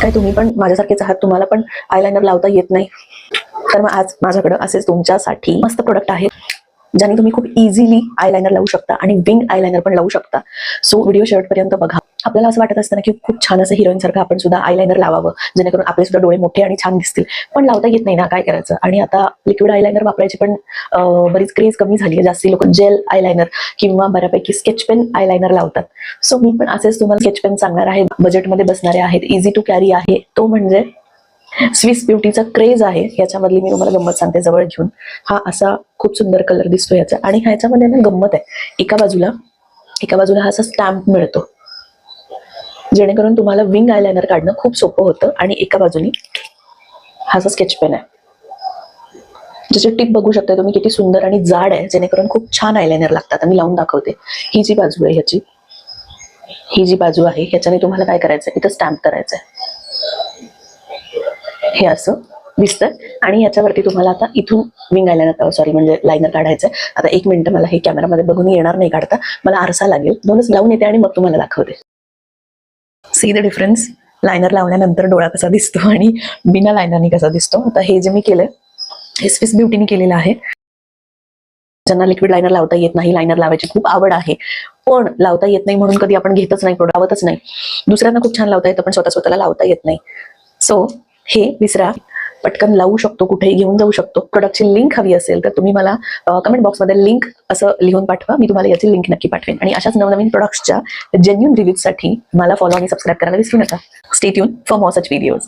काय तुम्ही पण माझ्यासारखेच आहात, तुम्हाला पण आयलाइनर लावता येत नाही, तर मग आज माझ्याकडे असेच तुमच्यासाठी मस्त प्रोडक्ट आहेत ज्याने तुम्ही खूप इझिली आयलाइनर लावू शकता आणि विंग आयलाइनर पण लावू शकता. सो व्हिडिओ शेवटपर्यंत बघा. आपल्याला असं वाटत असतं ना की खूप छान असं हिरोईन सारखं आपण सुद्धा आयलाइनर लावावं जेणेकरून आपले सुद्धा डोळे मोठे आणि छान दिसतील, पण लावता येत नाही ना, काय करायचं. आणि आता लिक्विड आयलाइनर वापरायची पण बरीच क्रेज कमी झाली आहे. जास्ती लोक जेल आयलाइनर किंवा बऱ्यापैकी स्केच पेन आयलाइनर लावतात. सो मी पण असेच तुम्हाला स्केच पेन सांगणार आहे, बजेटमध्ये बसणारे आहेत, इझी टू कॅरी आहे, तो म्हणजे स्विस ब्युटीचा क्रेज आहे. याच्यामधली मी तुम्हाला गंमत सांगते जवळ घेऊन. हा असा खूप सुंदर कलर दिसतो याचा, आणि ह्याच्यामध्ये ना गंमत आहे, एका बाजूला हा असा स्टॅम्प मिळतो जेणेकरून तुम्हाला विंग आयलाइनर काढणं खूप सोपं होतं, आणि एका बाजूने हा असा स्केच पेन आहे ज्याची टिप बघू शकता तुम्ही किती सुंदर आणि जाड आहे, जेणेकरून खूप छान आयलाइनर लागतात. मी लावून दाखवते. ही जी बाजू आहे ह्याची, ही जी बाजू आहे ह्याच्याने तुम्हाला काय करायचं, इथं स्टॅम्प करायचं आहे, हे असं दिसतं. आणि याच्यावरती तुम्हाला आता इथून विंग आयलाइनर सॉरी म्हणजे लायनर काढायचं आहे. आता 1 मिनिट, मला हे कॅमेरामध्ये बघून येणार नाही काढता, मला आरसा लागेल, दोनच लावून येते आणि मग तुम्हाला दाखवते. सी द डिफरन्स, लायनर लावल्यानंतर डोळा कसा दिसतो आणि बिना लायनरनी कसा दिसतो. आता हे जे मी केलंय हे स्विस ब्युटीने केलेलं आहे. ज्यांना लिक्विड लायनर लावता येत नाही, लायनर लावायची खूप आवड आहे, पण लावता येत नाही म्हणून कधी आपण घेतच नाही, प्रोडक्ट लावतच नाही. दुसऱ्यांना खूप छान लावता येतं पण स्वतःला लावता येत नाही. सो हे विसरा, पटकन लावू शकतो, कुठेही घेऊन जाऊ शकतो. प्रोडक्टची लिंक हवी असेल तर तुम्ही मला कमेंट बॉक्समध्ये लिंक असं लिहून पाठवा, मी तुम्हाला याची लिंक नक्की पाठवेन. आणि अशाच नवनवीन प्रोडक्ट्सच्या जेन्युइन रिव्ह्यूजसाठी मला फॉलो आणि सबस्क्राईब करायला विसरू नका. Stay tune for more such videos.